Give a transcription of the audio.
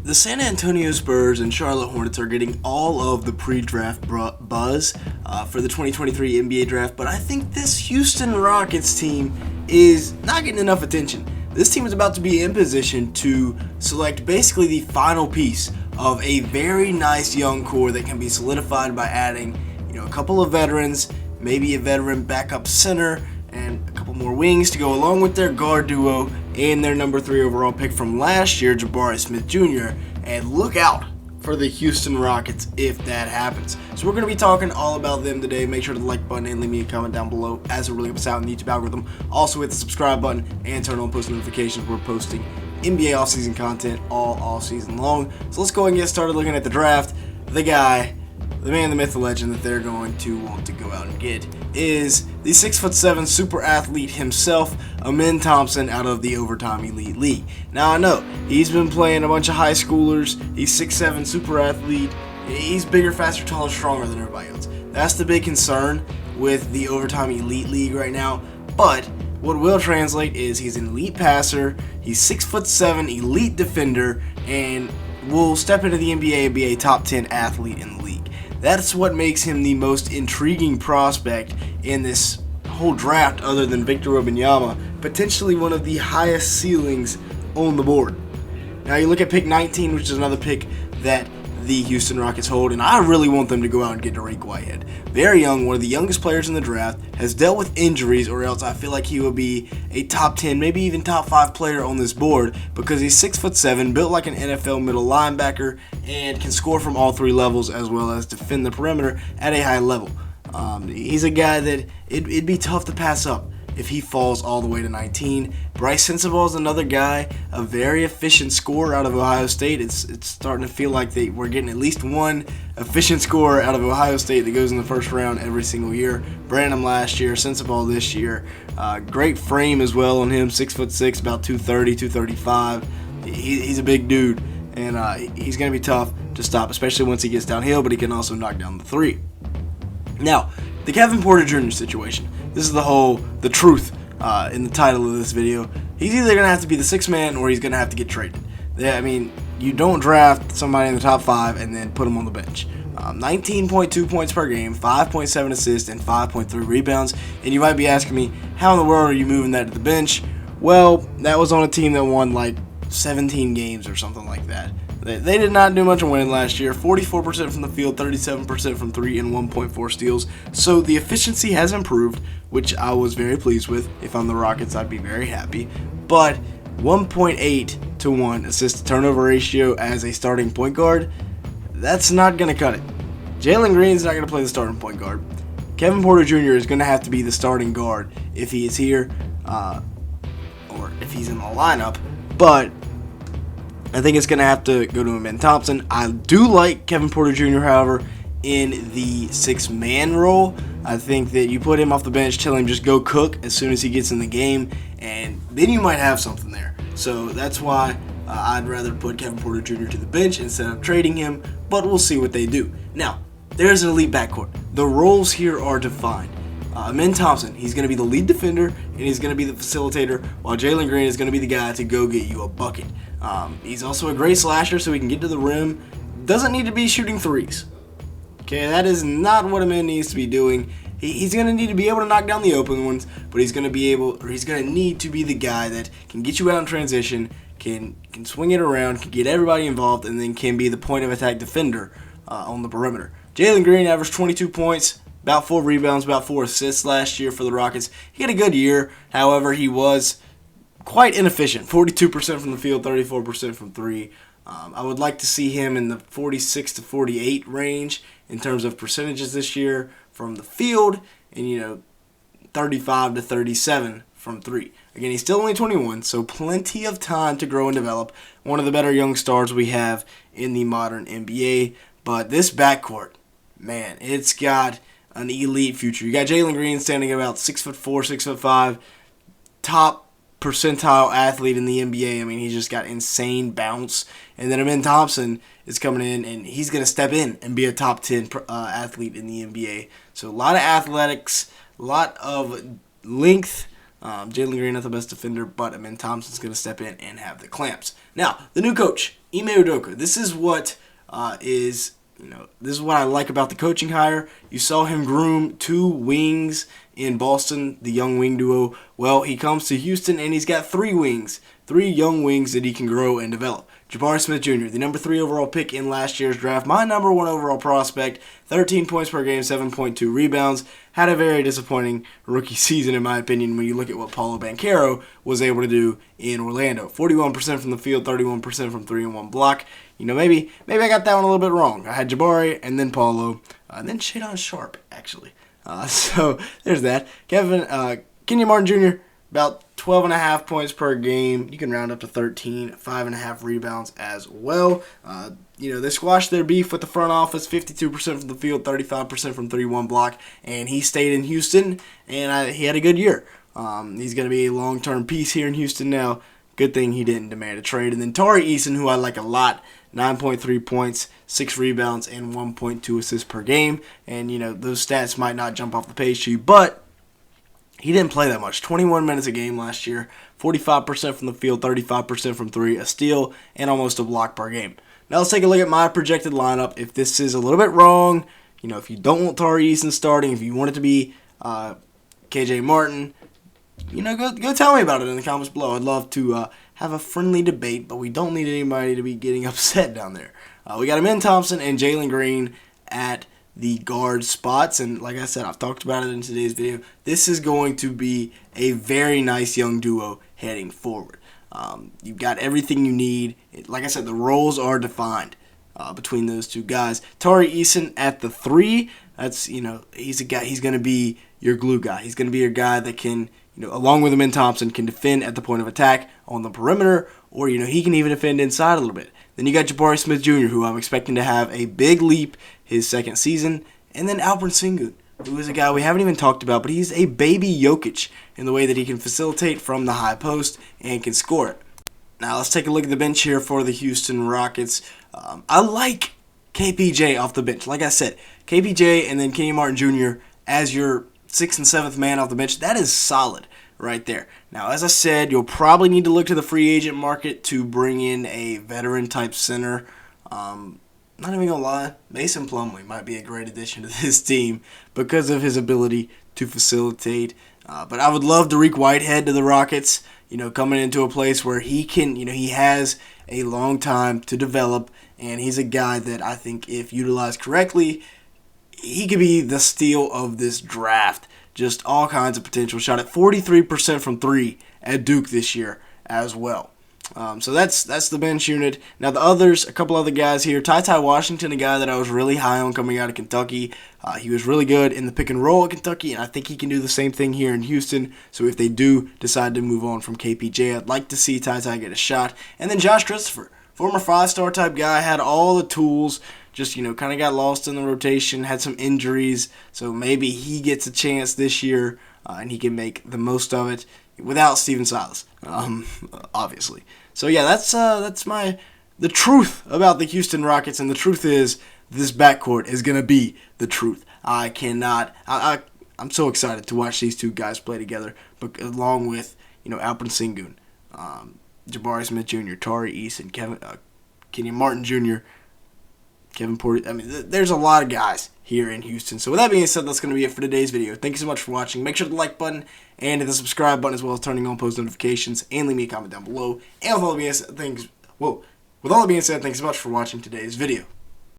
The San Antonio Spurs and Charlotte Hornets are getting all of the pre-draft buzz for the 2023 NBA draft, but I think this Houston Rockets team is not getting enough attention. This team is about to be in position to select basically the final piece of a very nice young core that can be solidified by adding, a couple of veterans, maybe a veteran backup center, and a couple more wings to go along with their guard duo and their number 3 overall pick from last year, Jabari Smith Jr. And look out for the Houston Rockets if that happens. So we're going to be talking all about them today. Make sure to like button and leave me a comment down below as it really helps out in the YouTube algorithm. Also hit the subscribe button and turn on post notifications. We're posting NBA offseason content all season long. So let's go ahead and get started looking at the draft. The guy, the man, the myth, the legend that they're going to want to go out and get is the 6'7" super athlete himself, Thompson, out of the Overtime Elite League. Now I know he's been playing a bunch of high schoolers. He's 6'7" super athlete. He's bigger, faster, taller, stronger than everybody else. That's the big concern with the Overtime Elite League right now. But what will translate is he's an elite passer. He's 6'7", elite defender, and will step into the NBA and be a top 10 athlete in the league. That's what makes him the most intriguing prospect in this whole draft other than Victor Wembanyama, potentially one of the highest ceilings on the board. Now you look at pick 19, which is another pick that the Houston Rockets hold, and I really want them to go out and get Dariq Whitehead. Very young, one of the youngest players in the draft, has dealt with injuries, or else I feel like he will be a top 10, maybe even top 5 player on this board because he's 6'7", built like an NFL middle linebacker, and can score from all 3 levels as well as defend the perimeter at a high level. He's a guy that it'd be tough to pass up if he falls all the way to 19. Bryce Sensabaugh is another guy, a very efficient scorer out of Ohio State. It's starting to feel like we're getting at least one efficient scorer out of Ohio State that goes in the first round every single year. Branham last year, Sensabaugh this year. Great frame as well on him, 6'6", about 230, 235. He's a big dude, and he's going to be tough to stop, especially once he gets downhill, but he can also knock down the 3. Now, the Kevin Porter Jr. situation. This is the truth in the title of this video. He's either going to have to be the 6th man or he's going to have to get traded. I mean, you don't draft somebody in the top 5 and then put him on the bench. 19.2 points per game, 5.7 assists, and 5.3 rebounds. And you might be asking me, how in the world are you moving that to the bench? Well, that was on a team that won like 17 games or something like that. They did not do much on winning last year. 44% from the field, 37% from 3, and 1.4 steals. So the efficiency has improved, which I was very pleased with. If I'm the Rockets, I'd be very happy. But 1.8 to 1 assist-to-turnover ratio as a starting point guard, that's not going to cut it. Jalen Green's not going to play the starting point guard. Kevin Porter Jr. is going to have to be the starting guard if he is here or if he's in the lineup. But I think it's going to have to go to Thompson. I do like Kevin Porter Jr., however, in the 6-man role. I think that you put him off the bench, tell him just go cook as soon as he gets in the game, and then you might have something there. So that's why I'd rather put Kevin Porter Jr. to the bench instead of trading him, but we'll see what they do. Now, there's an elite backcourt. The roles here are defined. Thompson, he's going to be the lead defender, and he's going to be the facilitator, while Jalen Green is going to be the guy to go get you a bucket. He's also a great slasher, so he can get to the rim. Doesn't need to be shooting threes. Okay, that is not what a man needs to be doing. He's going to need to be able to knock down the open ones, but he's going to need to be the guy that can get you out in transition, can swing it around, can get everybody involved, and then can be the point of attack defender on the perimeter. Jalen Green averaged 22 points, about 4 rebounds, about 4 assists last year for the Rockets. He had a good year. However, he was quite inefficient. 42% from the field, 34% from 3. I would like to see him in the 46 to 48 range in terms of percentages this year from the field, and 35 to 37 from 3. Again, he's still only 21, so plenty of time to grow and develop. One of the better young stars we have in the modern NBA. But this backcourt, man, it's got an elite future. You got Jalen Green standing about 6'4", 6'5", top percentile athlete in the NBA. I mean, he's just got insane bounce. And then Thompson is coming in, and he's going to step in and be a top 10 athlete in the NBA. So a lot of athletics, a lot of length. Jalen Green not the best defender, but Thompson's going to step in and have the clamps. Now, the new coach, Ime Udoka. This is what this is what I like about the coaching hire. You saw him groom 2 wings in Boston, the young wing duo. Well, he comes to Houston and he's got 3 wings, 3 young wings that he can grow and develop. Jabari Smith Jr., the number 3 overall pick in last year's draft, my number 1 overall prospect, 13 points per game, 7.2 rebounds. Had a very disappointing rookie season, in my opinion, when you look at what Paulo Banchero was able to do in Orlando. 41% from the field, 31% from 3 and 1 block. Maybe I got that one a little bit wrong. I had Jabari and then Paulo, and then Shadon Sharp, actually. So there's that. Kenyon Martin Jr., about 12.5 points per game. You can round up to 13, 5.5 rebounds as well. They squashed their beef with the front office, 52% from the field, 35% from 3-1 block, and he stayed in Houston, and he had a good year. He's going to be a long-term piece here in Houston now. Good thing he didn't demand a trade. And then Tari Eason, who I like a lot, 9.3 points, 6 rebounds, and 1.2 assists per game. And, those stats might not jump off the page to you, but he didn't play that much. 21 minutes a game last year, 45% from the field, 35% from 3, a steal, and almost a block per game. Now let's take a look at my projected lineup. If this is a little bit wrong, if you don't want Tari Eason starting, if you want it to be KJ Martin, go tell me about it in the comments below. I'd love to have a friendly debate, but we don't need anybody to be getting upset down there. We got Thompson and Jalen Green at the guard spots, and like I said, I've talked about it in today's video. This is going to be a very nice young duo heading forward. You've got everything you need. Like I said, the roles are defined between those 2 guys. Tari Eason at the 3. That's he's a guy. He's going to be your glue guy. He's going to be your guy that can, along with Thompson, can defend at the point of attack on the perimeter, or he can even defend inside a little bit. Then you got Jabari Smith Jr., who I'm expecting to have a big leap his second season, and then Alperen Sengun, who is a guy we haven't even talked about, but he's a baby Jokic in the way that he can facilitate from the high post and can score it. Now let's take a look at the bench here for the Houston Rockets. I like KPJ off the bench. Like I said, KPJ and then Kenyon Martin Jr. as your 6th and 7th man off the bench. That is solid right there. Now, as I said, you'll probably need to look to the free agent market to bring in a veteran-type center. Not even going to lie, Mason Plumlee might be a great addition to this team because of his ability to facilitate. But I would love Dariq Whitehead to the Rockets, coming into a place where he can, he has a long time to develop, and he's a guy that I think if utilized correctly, he could be the steal of this draft. Just all kinds of potential. Shot at 43% from 3 at Duke this year as well. So that's the bench unit. Now the others, a couple other guys here. Ty Washington, a guy that I was really high on coming out of Kentucky. He was really good in the pick and roll at Kentucky, and I think he can do the same thing here in Houston. So if they do decide to move on from KPJ, I'd like to see Ty get a shot. And then Josh Christopher, former 5-star type guy, had all the tools. Just, kind of got lost in the rotation, had some injuries, so maybe he gets a chance this year, and he can make the most of it without Steven Silas, obviously. So, yeah, that's the truth about the Houston Rockets, and the truth is this backcourt is going to be the truth. I'm so excited to watch these 2 guys play together, but along with, Alperen Sengun, Jabari Smith Jr., Tari Eason, Kenyon Martin Jr., Kevin Porter. There's a lot of guys here in Houston. So with that being said, that's going to be it for today's video. Thank you so much for watching. Make sure to the like button and hit the subscribe button, as well as turning on post notifications, and leave me a comment down below. And with all that being said, thanks so much for watching today's video.